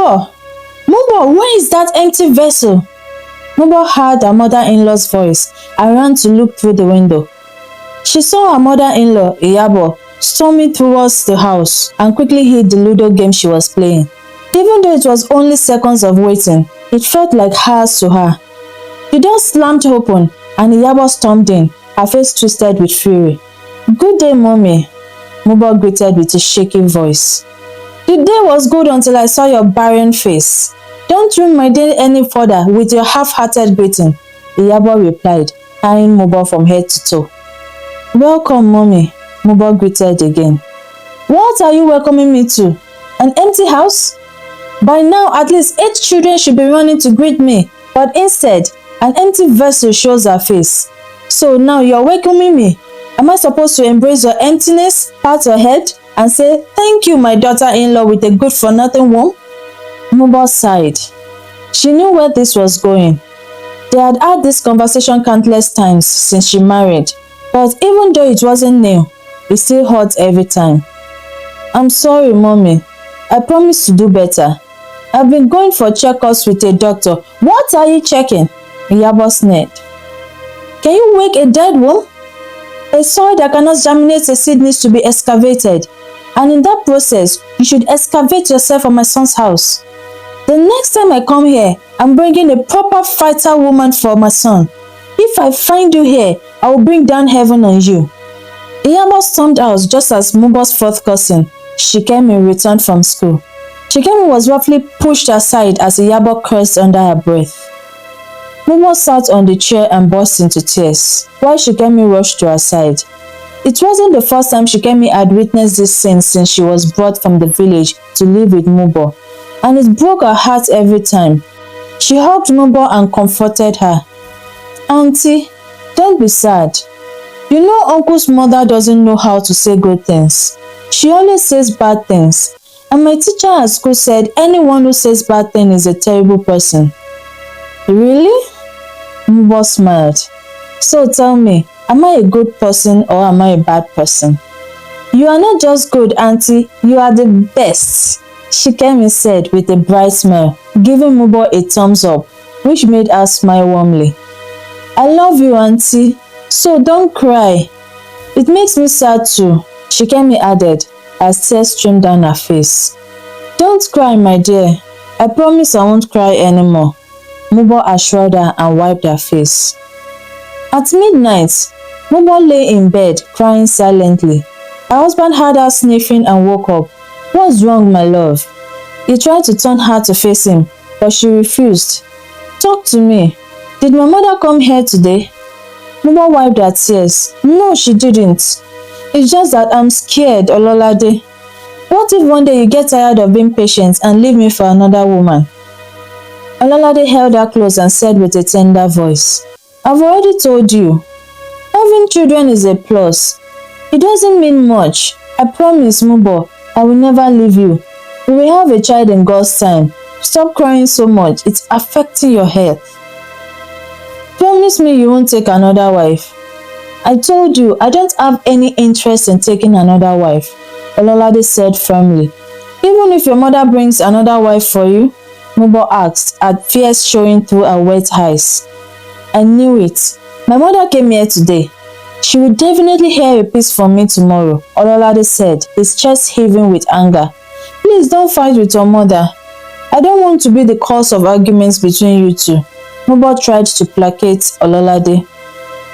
Mubo! Mubo, where is that empty vessel? Mubo heard her mother-in-law's voice and ran to look through the window. She saw her mother-in-law, Iyabo, storming towards the house and quickly hid the Ludo game she was playing. Even though it was only seconds of waiting, it felt like hours to her. The door slammed open and Iyabo stormed in, her face twisted with fury. "Good day, mommy," Mubo greeted with a shaky voice. "The day was good until I saw your barren face. Don't ruin my day any further with your half-hearted greeting," Iyabo replied, eyeing Mubo from head to toe. "Welcome, mommy," Mubo greeted again. "What are you welcoming me to? An empty house? By now, at least 8 children should be running to greet me, but instead, an empty vessel shows her face. So now you're welcoming me. Am I supposed to embrace your emptiness, pat your head, and say, 'Thank you, my daughter-in-law,' with a good-for-nothing womb?" Mubo sighed. She knew where this was going. They had had this conversation countless times since she married, but even though it wasn't new, it still hurt every time. "I'm sorry, mommy. I promise to do better. I've been going for checkups with a doctor." "What are you checking?" Iyabo sneered. "Can you wake a dead womb? A soil that cannot germinate a seed needs to be excavated, and in that process, you should excavate yourself for my son's house. The next time I come here, I'm bringing a proper fighter woman for my son. If I find you here, I will bring down heaven on you." Iyabo stormed out just as Mubo's fourth cousin, Shikemi, returned from school. Shikemi was roughly pushed aside as Iyabo cursed under her breath. Mubo sat on the chair and burst into tears, while Shikemi rushed to her side. It wasn't the first time Shikemi had witnessed this scene since she was brought from the village to live with Mubo, and it broke her heart every time. She hugged Mubo and comforted her. "Auntie, don't be sad. You know Uncle's mother doesn't know how to say good things. She only says bad things, and my teacher at school said anyone who says bad things is a terrible person." "Really?" Mubo smiled. "So tell me, am I a good person or am I a bad person?" "You are not just good, auntie, you are the best," Shikemi said with a bright smile, giving Mubo a thumbs up, which made her smile warmly. "I love you, auntie, so don't cry." "It makes me sad too," Shikemi added as tears streamed down her face. "Don't cry, my dear. I promise I won't cry anymore," Mubo assured her and wiped her face. At midnight, Mubo lay in bed crying silently. Her husband heard her sniffing and woke up. "What's wrong, my love?" He tried to turn her to face him, but she refused. "Talk to me. Did my mother come here today?" Mubo wiped her tears. "No, she didn't. It's just that I'm scared, Ololade. What if one day you get tired of being patient and leave me for another woman?" Ololade held her close and said with a tender voice, "I've already told you. Having children is a plus. It doesn't mean much. I promise, Mubo, I will never leave you. We will have a child in God's time. Stop crying so much. It's affecting your health. Promise me you won't take another wife." "I told you, I don't have any interest in taking another wife," Ololade said firmly. "Even if your mother brings another wife for you?" Mubo asked, her fears showing through her wet eyes. "I knew it. My mother came here today. She will definitely hear a piece from me tomorrow," Ololade said, his chest heaving with anger. "Please don't fight with your mother. I don't want to be the cause of arguments between you two." Mubo tried to placate Ololade.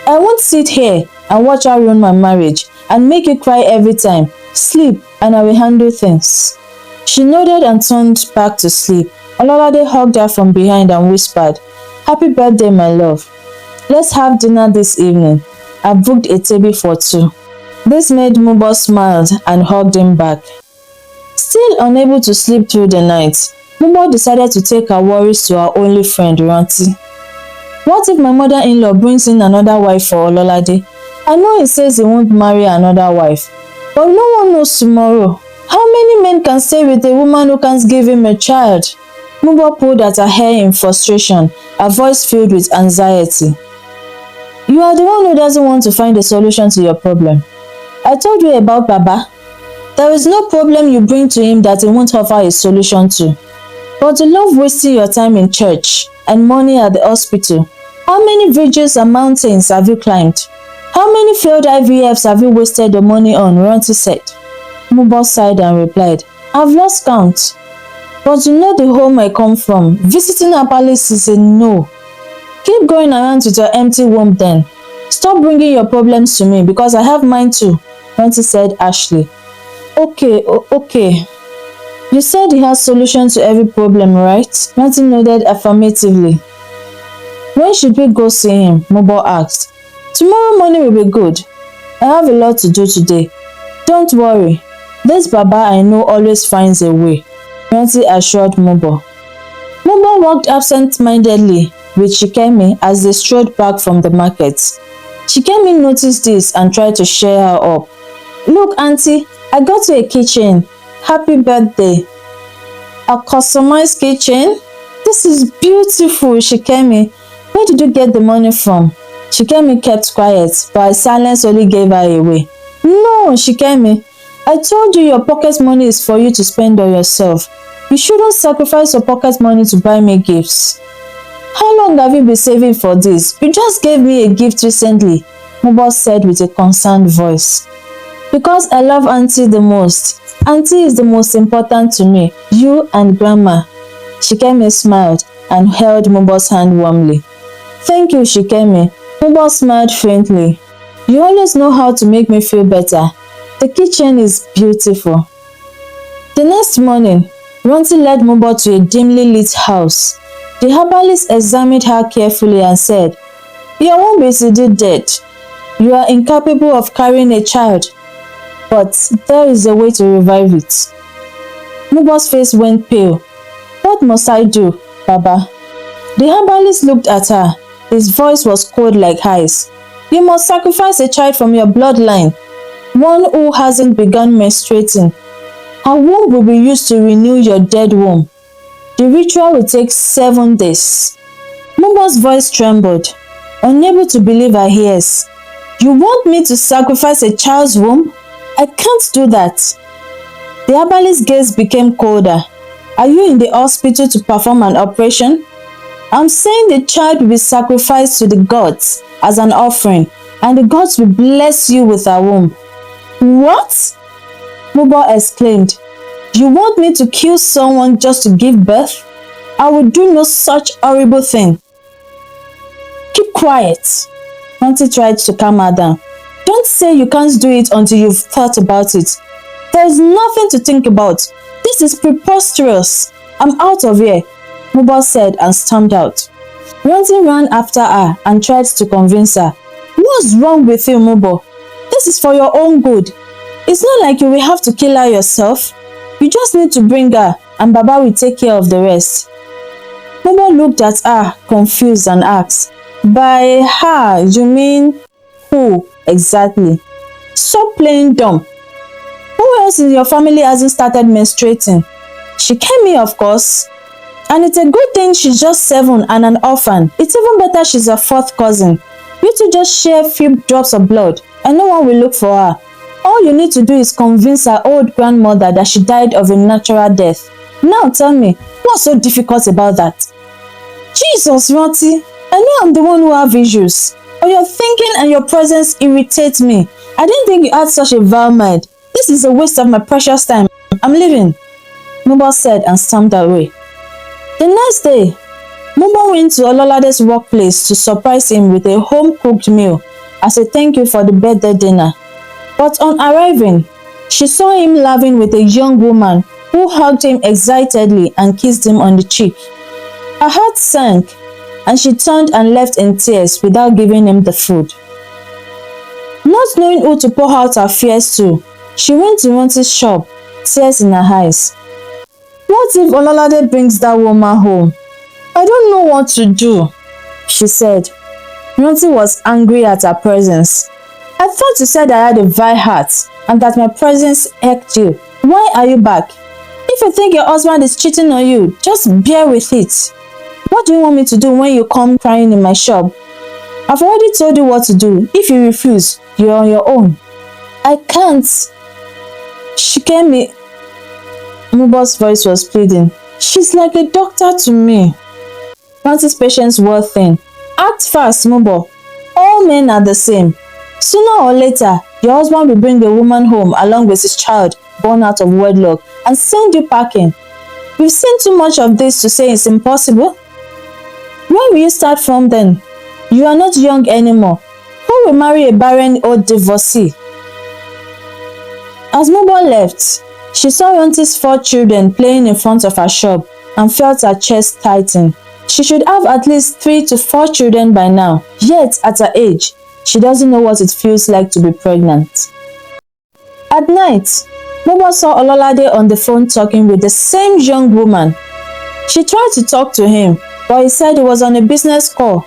"I won't sit here and watch her ruin my marriage and make you cry every time. Sleep and I will handle things." She nodded and turned back to sleep. Ololade hugged her from behind and whispered, "Happy birthday, my love. Let's have dinner this evening. I've booked a table for 2. This made Mubo smile and hugged him back. Still unable to sleep through the night, Mubo decided to take her worries to her only friend, Ranti. "What if my mother-in-law brings in another wife for Ololade? I know he says he won't marry another wife, but no one knows tomorrow. How many men can stay with a woman who can't give him a child?" Mubo pulled at her hair in frustration, her voice filled with anxiety. "You are the one who doesn't want to find a solution to your problem. I told you about Baba. There is no problem you bring to him that he won't offer a solution to. But you love wasting your time in church and money at the hospital. How many bridges and mountains have you climbed? How many failed IVFs have you wasted your money on? Ronti said. Mubo sighed and replied, I've lost count. But you know the home I come from. Visiting a palace is a no. Keep going around with your empty womb then. Stop bringing your problems to me because I have mine too, Ronti said harshly. Okay. You said he has solutions to every problem, right? Ronti nodded affirmatively. When should we go see him? Mubo asked. Tomorrow morning will be good. I have a lot to do today. Don't worry. This Baba I know always finds a way, Ronti assured Mubo. Mubo walked absent-mindedly with Shikemi as they strode back from the market. Shikemi noticed this and tried to cheer her up. Look, Auntie, I got you a keychain. Happy birthday. A customized keychain? This is beautiful, Shikemi. Where did you get the money from? Shikemi kept quiet, but her silence only gave her away. No, Shikemi. I told you your pocket money is for you to spend on yourself. You shouldn't sacrifice your pocket money to buy me gifts. How long have you been saving for this? You just gave me a gift recently, Mubo said with a concerned voice. Because I love Auntie the most. Auntie is the most important to me, you and Grandma. Shikemi smiled and held Mubo's hand warmly. Thank you, Shikemi. Mubo smiled faintly. You always know how to make me feel better. The kitchen is beautiful. The next morning, Ronti led Mubo to a dimly lit house. The herbalist examined her carefully and said, Your womb is indeed dead. You are incapable of carrying a child, but there is a way to revive it. Mubo's face went pale. What must I do, Baba? The herbalist looked at her. His voice was cold like ice. You must sacrifice a child from your bloodline, one who hasn't begun menstruating. Her womb will be used to renew your dead womb. The ritual will take 7 days. Mubo's voice trembled, unable to believe her ears. You want me to sacrifice a child's womb? I can't do that. The herbalist's gaze became colder. Are you in the hospital to perform an operation? I'm saying the child will be sacrificed to the gods as an offering, and the gods will bless you with a womb. What? Mubo exclaimed. You want me to kill someone just to give birth? I will do no such horrible thing. Keep quiet. Ronti tried to calm her down. Don't say you can't do it until you've thought about it. There's nothing to think about. This is preposterous. I'm out of here, Mubo said and stormed out. Ronti ran after her and tried to convince her. What's wrong with you, Mubo? This is for your own good. It's not like you will have to kill her yourself. You just need to bring her and Baba will take care of the rest. Mubo looked at her, confused, and asked, By her, you mean who exactly? Stop playing dumb. Who else in your family hasn't started menstruating? Shikemi, of course. And it's a good thing she's just 7 and an orphan. It's even better she's a 4th cousin. You two just share a few drops of blood and no one will look for her. All you need to do is convince her old grandmother that she died of a natural death. Now tell me, what's so difficult about that? Jesus, Ronti, I know I'm the one who have issues. But your thinking and your presence irritate me. I didn't think you had such a vile mind. This is a waste of my precious time. I'm leaving, Mubo said and stamped away. The next day, Mubo went to Ololade's workplace to surprise him with a home-cooked meal as a thank you for the birthday dinner. But on arriving, she saw him laughing with a young woman who hugged him excitedly and kissed him on the cheek. Her heart sank, and she turned and left in tears without giving him the food. Not knowing who to pour out her fears to, she went to Ronti's shop, tears in her eyes. What if Ololade brings that woman home? I don't know what to do, she said. Ronti was angry at her presence. I thought you said I had a vile heart and that my presence irked you. Why are you back? If you think your husband is cheating on you, just bear with it. What do you want me to do when you come crying in my shop? I've already told you what to do. If you refuse, you're on your own. I can't. Shikemi. Mubo's voice was pleading. She's like a doctor to me. Francis' patience wore thin. Act fast, Mubo. All men are the same. Sooner or later, your husband will bring a woman home along with his child born out of wedlock and send you packing. We've seen too much of this to say it's impossible. Where will you start from then? You are not young anymore. Who will marry a barren old divorcee? As Mubo left, she saw Auntie's 4 children playing in front of her shop and felt her chest tighten. She should have at least 3 to 4 children by now, yet at her age, she doesn't know what it feels like to be pregnant. At night, Mubo saw Ololade on the phone talking with the same young woman. She tried to talk to him, but he said he was on a business call.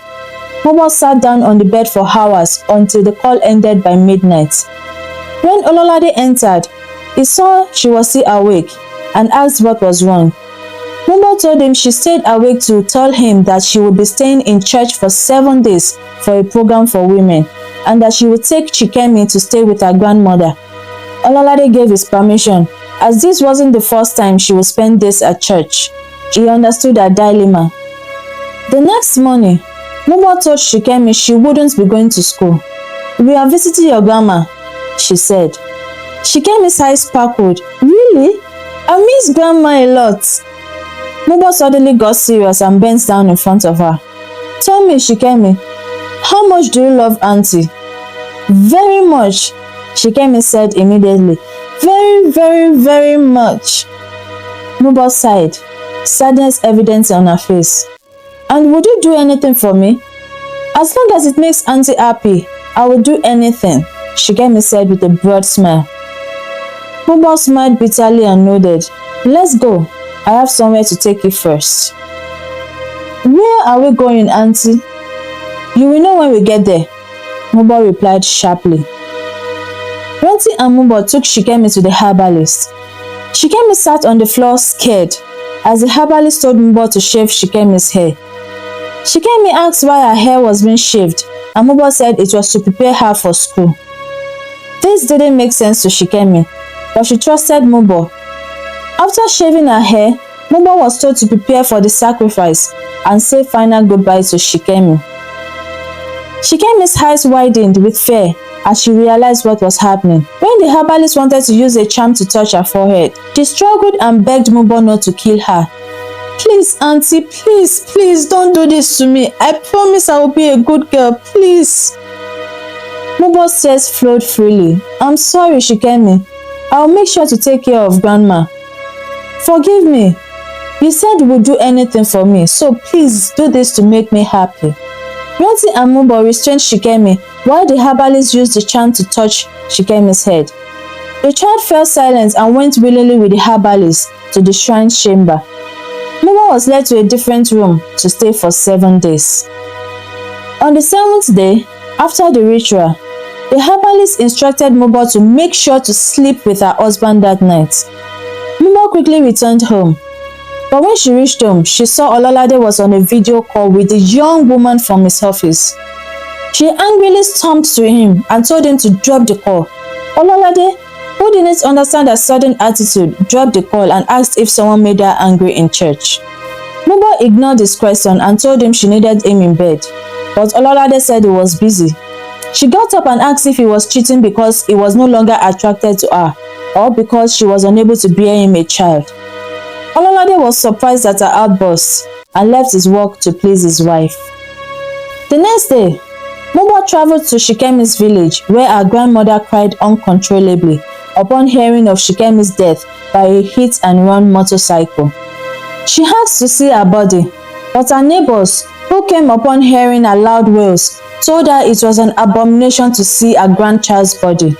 Mubo sat down on the bed for hours until the call ended by midnight. When Ololade entered, he saw she was still awake and asked what was wrong. Mubo told him she stayed awake to tell him that she would be staying in church for 7 days for a program for women and that she would take Chikemi to stay with her grandmother. Ololade gave his permission, as this wasn't the first time she would spend days at church. He understood her dilemma. The next morning, Mubo told Chikemi she wouldn't be going to school. "We are visiting your grandma," she said. Chikemi's eyes sparkled. "Really? I miss grandma a lot." Mubo suddenly got serious and bent down in front of her. "Tell me, Chikemi, how much do you love Auntie?" "Very much," Chikemi said immediately. "Very, very, very much." Mubo sighed, sadness evident on her face. "And would you do anything for me?" "As long as it makes Auntie happy, I will do anything," Chikemi said with a broad smile. Mubo smiled bitterly and nodded. "Let's go. I have somewhere to take you first." "Where are we going, Auntie?" "You will know when we get there," Mubo replied sharply. Auntie and Mubo took Chikemi to the herbalist. Chikemi sat on the floor scared as the herbalist told Mubo to shave Chikemi's hair. Chikemi asked why her hair was being shaved, and Mubo said it was to prepare her for school. This didn't make sense to Chikemi, but she trusted Mubo. After shaving her hair, Mubo was told to prepare for the sacrifice and say final goodbye to Chikemi. Chikemi's eyes widened with fear as she realized what was happening. When the herbalist wanted to use a charm to touch her forehead, she struggled and begged Mubo not to kill her. "Please, Auntie, please, please don't do this to me. I promise I will be a good girl, please." Mubo's tears flowed freely. "I'm sorry, Chikemi. I'll make sure to take care of Grandma. Forgive me. You said you would do anything for me, so please do this to make me happy." Auntie and Mubo restrained Chikemi while the herbalist used the charm to touch Chikemi's head. The child fell silent and went willingly with the herbalist to the shrine chamber. Mubo was led to a different room to stay for 7 days. On the 7th day, after the ritual, the herbalist instructed Mubo to make sure to sleep with her husband that night. Mubo quickly returned home. But when she reached home, she saw Ololade was on a video call with a young woman from his office. She angrily stomped to him and told him to drop the call. Ololade, who didn't understand her sudden attitude, dropped the call and asked if someone made her angry in church. Mubo ignored his question and told him she needed him in bed, but Ololade said he was busy. She got up and asked if he was cheating because he was no longer attracted to her, or because she was unable to bear him a child. Ololade was surprised at her outburst and left his work to please his wife. The next day, Mubo traveled to Chikemi's village where her grandmother cried uncontrollably upon hearing of Chikemi's death by a hit-and-run motorcycle. She asked to see her body, but her neighbors, who came upon hearing her loud wails, told her it was an abomination to see her grandchild's body.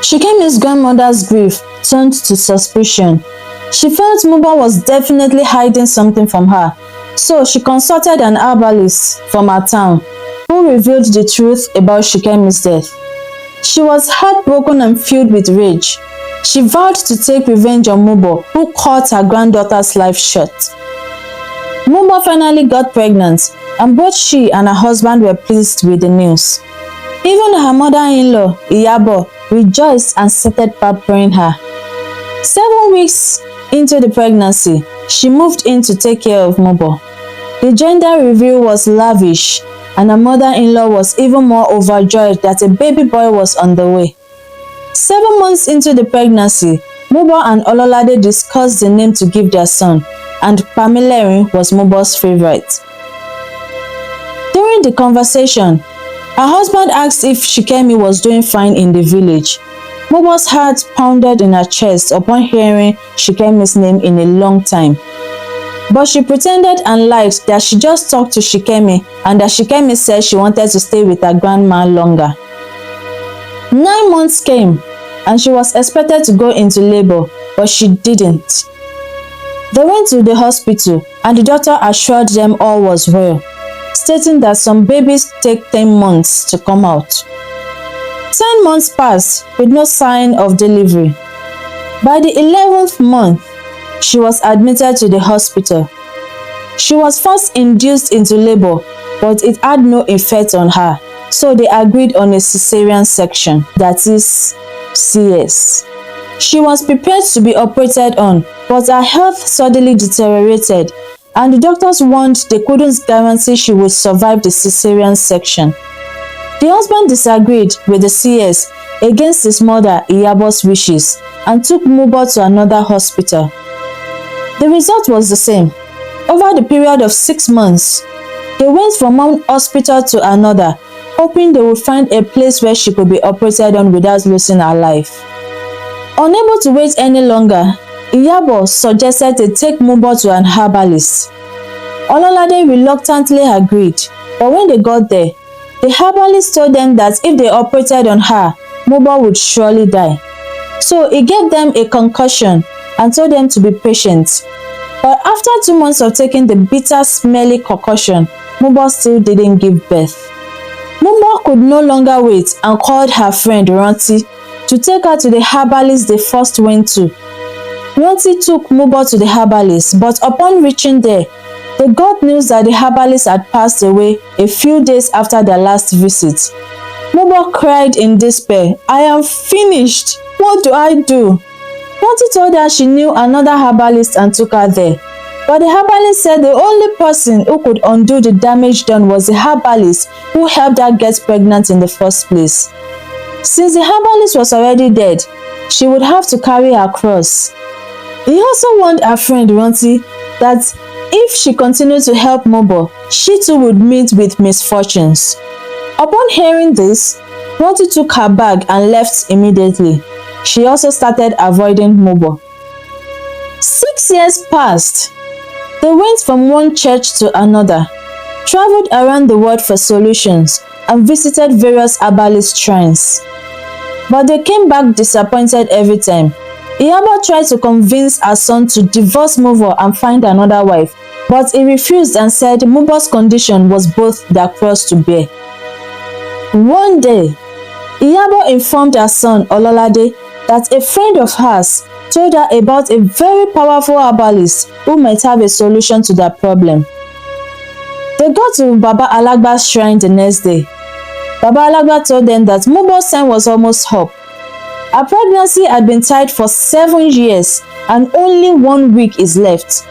Chikemi's grandmother's grief turned to suspicion. She felt Mubo was definitely hiding something from her, so she consulted an herbalist from her town, who revealed the truth about Chikemi's death. She was heartbroken and filled with rage. She vowed to take revenge on Mubo, who cut her granddaughter's life short. Mubo finally got pregnant, and both she and her husband were pleased with the news. Even her mother-in-law, Iyabo, rejoiced and started pampering her. 7 weeks into the pregnancy, she moved in to take care of Mubo. The gender reveal was lavish, and her mother-in-law was even more overjoyed that a baby boy was on the way. 7 months into the pregnancy, Mubo and Ololade discussed the name to give their son, and Pamilerin was Mubo's favorite. During the conversation, her husband asked if Shikemi was doing fine in the village. Mubo's heart pounded in her chest upon hearing Shikemi's name in a long time. But she pretended and lied that she just talked to Shikemi and that Shikemi said she wanted to stay with her grandma longer. 9 months came and she was expected to go into labor, but she didn't. They went to the hospital and the doctor assured them all was well, stating that some babies take 10 months to come out. 10 months passed with no sign of delivery. By the 11th month, she was admitted to the hospital. She was first induced into labor, but it had no effect on her, so they agreed on a cesarean section, that is, CS. She was prepared to be operated on, but her health suddenly deteriorated, and the doctors warned they couldn't guarantee she would survive the cesarean section. The husband disagreed with the CS against his mother Iyabo's wishes and took Mubo to another hospital. The result was the same. Over the period of 6 months, they went from one hospital to another, hoping they would find a place where she could be operated on without losing her life. Unable to wait any longer, Iyabo suggested they take Mubo to an herbalist. Ololade reluctantly agreed, but when they got there, the herbalist told them that if they operated on her, Mubo would surely die. So he gave them a concussion and told them to be patient. But after 2 months of taking the bitter, smelly concussion, Mubo still didn't give birth. Mubo could no longer wait and called her friend Ranti to take her to the herbalist they first went to. Ranti took Mubo to the herbalist, but upon reaching there, they got news that the herbalist had passed away a few days after their last visit. Mubo cried in despair, "I am finished. What do I do?" Ranti told her she knew another herbalist and took her there. But the herbalist said the only person who could undo the damage done was the herbalist who helped her get pregnant in the first place. Since the herbalist was already dead, she would have to carry her cross. He also warned her friend Ranti that if she continued to help Mubo, she too would meet with misfortunes. Upon hearing this, Ranti took her bag and left immediately. She also started avoiding Mubo. 6 years passed. They went from one church to another, traveled around the world for solutions, and visited various herbalist shrines. But they came back disappointed every time. Iyabo tried to convince her son to divorce Mubo and find another wife, but he refused and said Mubo's condition was both their cross to bear. One day, Iyabo informed her son Ololade that a friend of hers told her about a very powerful herbalist who might have a solution to their problem. They got to Baba Alagba's shrine the next day. Baba Alagba told them that Mubo's time was almost up. Her pregnancy had been tied for 7 years and only 1 week is left.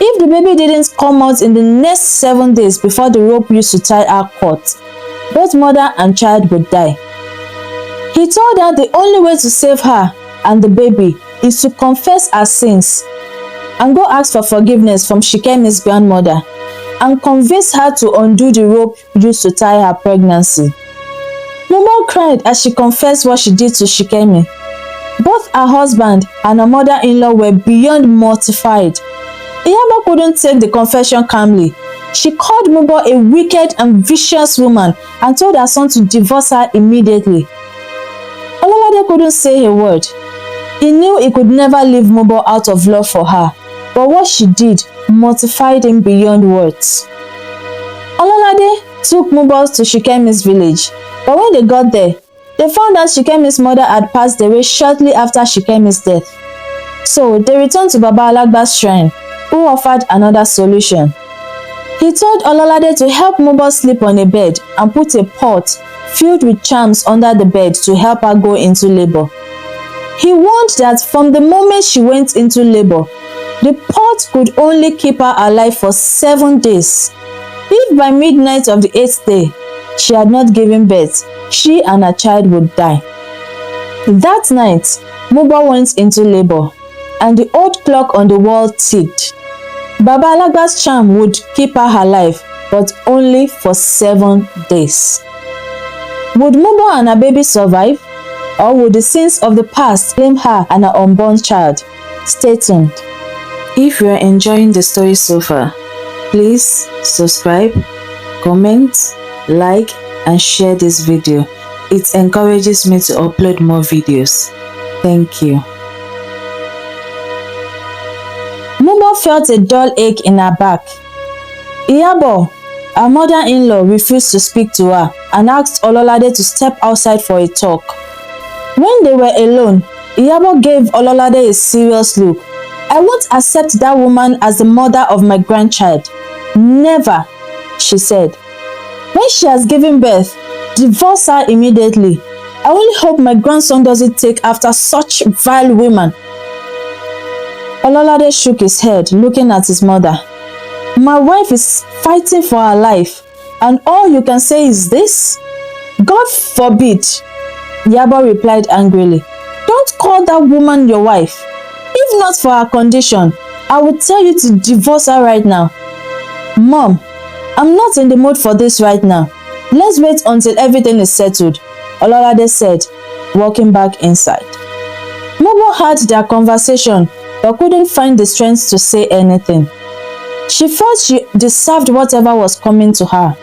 If the baby didn't come out in the next 7 days before the rope used to tie her caught, both mother and child would die. He told her the only way to save her and the baby is to confess her sins and go ask for forgiveness from Shikemi's grandmother and convince her to undo the rope used to tie her pregnancy. Mubo cried as she confessed what she did to Shikemi. Both her husband and her mother-in-law were beyond mortified. Iyabo couldn't take the confession calmly. She called Mubo a wicked and vicious woman and told her son to divorce her immediately. Ololade couldn't say a word. He knew he could never leave Mubo out of love for her, but what she did mortified him beyond words. Ololade took Mubo to Shikemi's village, but when they got there, they found that Shikemi's mother had passed away shortly after Shikemi's death. So they returned to Baba Alagba's shrine, who offered another solution. He told Ololade to help Mubo sleep on a bed and put a pot filled with charms under the bed to help her go into labor. He warned that from the moment she went into labor, The pot could only keep her alive for 7 days. If by midnight of the 8th day she had not given birth, she and her child would die. That night, Mubo went into labor, and the old clock on the wall ticked. Baba Alagba's charm would keep her alive, but only for 7 days. Would Mubo and her baby survive? Or would the sins of the past claim her and her unborn child? Stay tuned. If you are enjoying the story so far, please subscribe, comment, like, and share this video. It encourages me to upload more videos. Thank you. Mubo felt a dull ache in her back. Iyabo, her mother-in-law, refused to speak to her and asked Ololade to step outside for a talk. When they were alone, Iyabo gave Ololade a serious look. "I won't accept that woman as the mother of my grandchild. Never," she said. "When she has given birth, divorce her immediately. I only hope my grandson doesn't take after such vile women." Ololade shook his head, looking at his mother. "My wife is fighting for her life, and all you can say is this? God forbid," Iyabo replied angrily. "Don't call that woman your wife. If not for her condition, I would tell you to divorce her right now." "Mom, I'm not in the mood for this right now. Let's wait until everything is settled," Ololade said, walking back inside. Mubo heard their conversation but couldn't find the strength to say anything. She felt she deserved whatever was coming to her.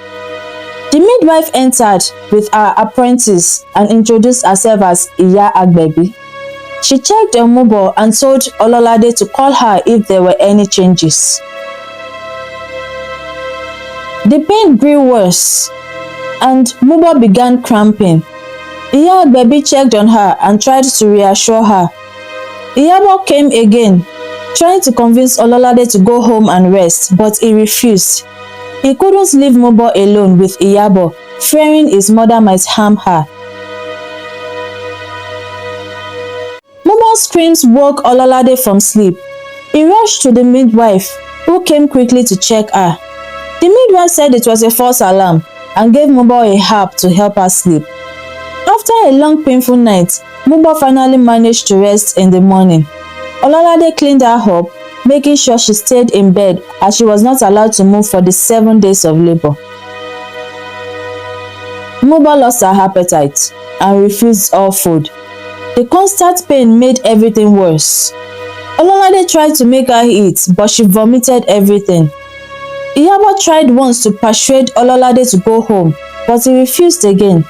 The midwife entered with her apprentice and introduced herself as Iya Agbebi. She checked on Mubo and told Ololade to call her if there were any changes. The pain grew worse, and Mubo began cramping. Iya Agbebi checked on her and tried to reassure her. Iyabo came again, trying to convince Ololade to go home and rest, but he refused. He couldn't leave Mubo alone with Iyabo, fearing his mother might harm her. Mubo's screams woke Ololade from sleep. He rushed to the midwife, who came quickly to check her. The midwife said it was a false alarm and gave Mubo a herb to help her sleep. After a long painful night, Mubo finally managed to rest in the morning. Ololade cleaned her up, making sure she stayed in bed as she was not allowed to move for the 7 days of labor. Mubo lost her appetite and refused all food. The constant pain made everything worse. Ololade tried to make her eat, but she vomited everything. Iyabo tried once to persuade Ololade to go home, but he refused again.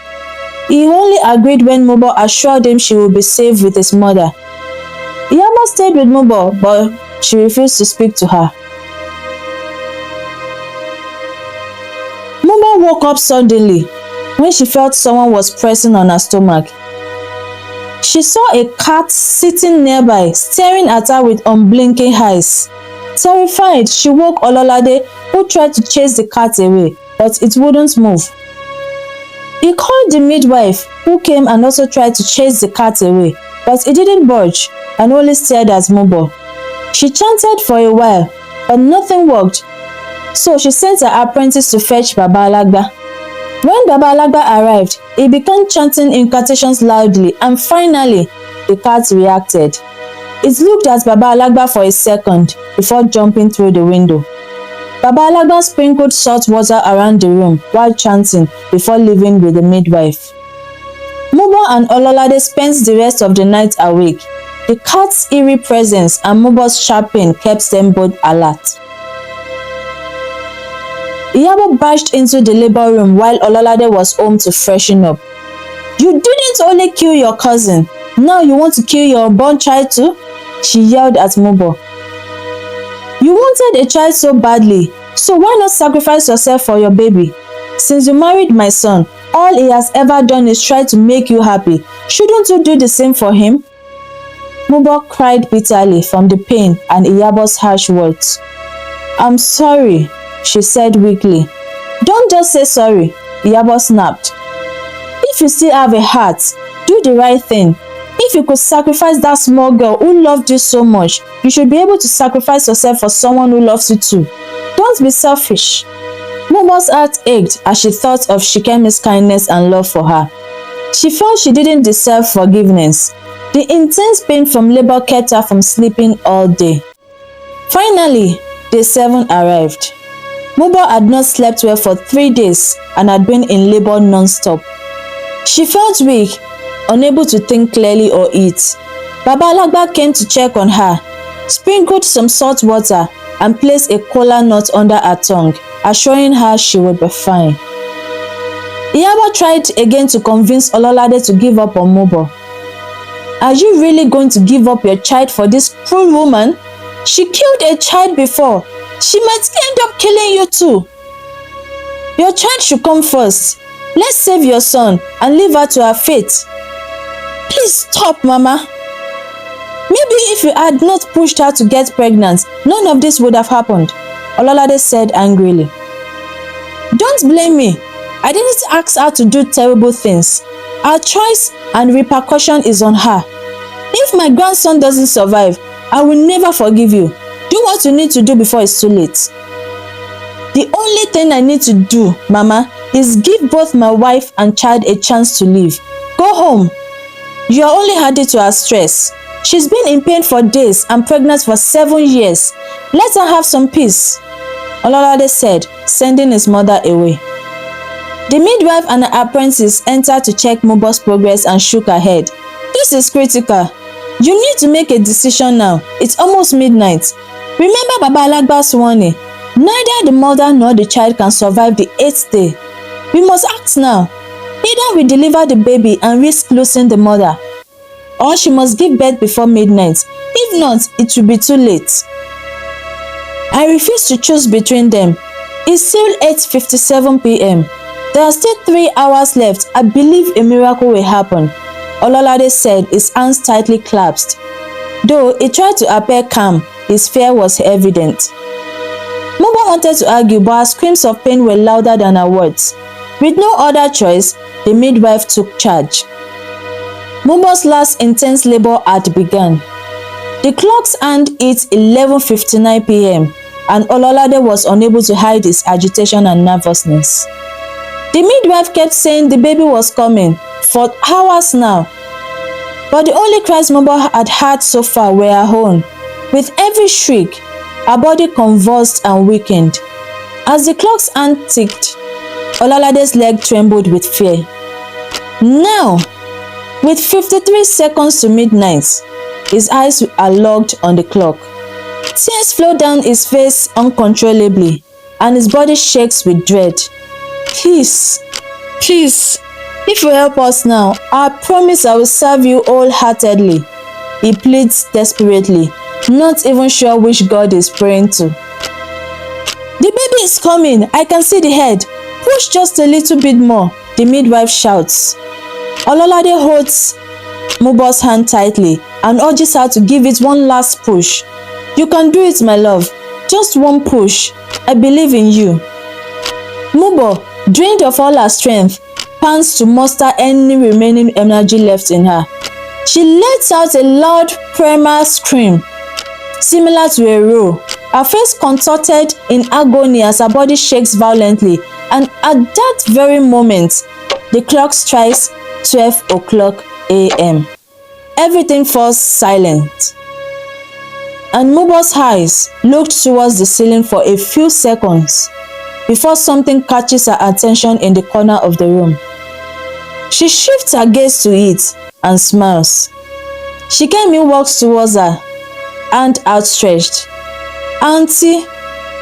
He only agreed when Mubo assured him she would be safe with his mother. Iyabo stayed with Mubo, but she refused to speak to her. Mubo woke up suddenly when she felt someone was pressing on her stomach. She saw a cat sitting nearby, staring at her with unblinking eyes. Terrified, she woke Ololade, who tried to chase the cat away, but it wouldn't move. He called the midwife, who came and also tried to chase the cat away, but it didn't budge and only stared at Mubo. She chanted for a while, but nothing worked, so she sent her apprentice to fetch Baba Alagba. When Baba Alagba arrived, he began chanting incantations loudly, and finally, the cat reacted. It looked at Baba Alagba for a second before jumping through the window. Baba Alagba sprinkled salt water around the room while chanting before leaving with the midwife. Mubo and Ololade spent the rest of the night awake. The cat's eerie presence and Mubo's sharp pain kept them both alert. Iyabo barged into the labor room while Ololade was home to freshen up. "You didn't only kill your cousin, now you want to kill your unborn child too?" she yelled at Mubo. "You wanted a child so badly, so why not sacrifice yourself for your baby? Since you married my son, all he has ever done is try to make you happy. Shouldn't you do the same for him?" Mubo cried bitterly from the pain and Iyabo's harsh words. "I'm sorry," she said weakly. "Don't just say sorry," Iyabo snapped. "If you still have a heart, do the right thing. If you could sacrifice that small girl who loved you so much, you should be able to sacrifice yourself for someone who loves you too. Don't be selfish. Mubo's heart ached as she thought of Shikemi's kindness and love for her. She felt she didn't deserve forgiveness. The intense pain from labor kept her from sleeping all day. Finally, day 7 arrived. Mubo had not slept well for 3 days and had been in labor non-stop. She felt weak, unable to think clearly or eat. Baba Alagba came to check on her, sprinkled some salt water and placed a kola nut under her tongue, assuring her she would be fine. Iyabo tried again to convince Ololade to give up on Mubo. Are you really going to give up your child for this cruel woman? She killed a child before. She might end up killing you too. Your child should come first. Let's save your son and leave her to her fate. Please stop, Mama. Maybe if you had not pushed her to get pregnant, none of this would have happened, Ololade said angrily. Don't blame me. I didn't ask her to do terrible things. Her choice and repercussion is on her. If my grandson doesn't survive, I will never forgive you. Do what you need to do before it's too late. The only thing I need to do, Mama, is give both my wife and child a chance to live. Go home. You are only adding to her stress. She's been in pain for days and pregnant for 7 years. Let her have some peace, Ololade said, sending his mother away. The midwife and her apprentice entered to check Mubo's progress and shook her head. This is critical. You need to make a decision now. It's almost midnight. Remember Baba Alagba's warning. Neither the mother nor the child can survive the 8th day. We must act now. Either we deliver the baby and risk losing the mother, or she must give birth before midnight. If not, it will be too late. I refuse to choose between them. It's still 8:57 p.m. There are still 3 hours left. I believe a miracle will happen, Ololade said, his hands tightly clasped. Though he tried to appear calm, his fear was evident. Mubo wanted to argue, but her screams of pain were louder than her words. With no other choice, the midwife took charge. Mubo's last intense labor had begun. The clock's hand hit 11:59 p.m. and Ololade was unable to hide his agitation and nervousness. The midwife kept saying the baby was coming for hours now, but the only cries Mubo had heard so far were her own. With every shriek, her body convulsed and weakened. As the clock's hand ticked, Ololade's leg trembled with fear. Now, with 53 seconds to midnight, his eyes are locked on the clock. Tears flow down his face uncontrollably, and his body shakes with dread. Please, please, if you help us now, I promise I will serve you wholeheartedly, he pleads desperately, not even sure which God he's praying to. The baby is coming. I can see the head. Push just a little bit more, the midwife shouts. Ololade holds Mubo's hand tightly and urges her to give it one last push. You can do it, my love. Just one push. I believe in you. Mubo, drained of all her strength, pants to muster any remaining energy left in her. She lets out a loud primal scream, similar to a roar. Her face contorted in agony as her body shakes violently, and at that very moment, the clock strikes 12 o'clock a.m. Everything falls silent, and Mubo's eyes looked towards the ceiling for a few seconds before something catches her attention in the corner of the room. She shifts her gaze to it and smiles. Shikemi walks towards her, hand outstretched. Auntie,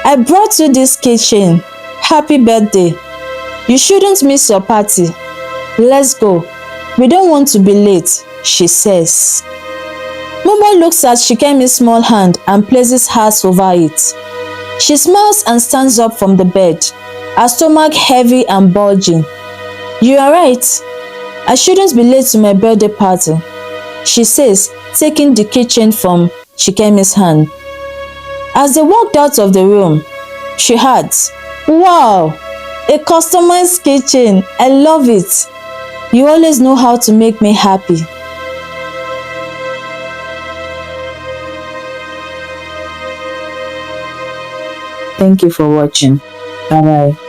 I brought you this kitchen. Happy birthday. You shouldn't miss your party. Let's go. We don't want to be late, she says. Mubo looks at Shikemi's small hand and places hers over it. She smiles and stands up from the bed, her stomach heavy and bulging. You are right. I shouldn't be late to my birthday party, she says, taking the kitchen from Shikemi's hand. As they walked out of the room, she adds, Wow, a customized kitchen. I love it. You always know how to make me happy. Thank you for watching. Bye bye.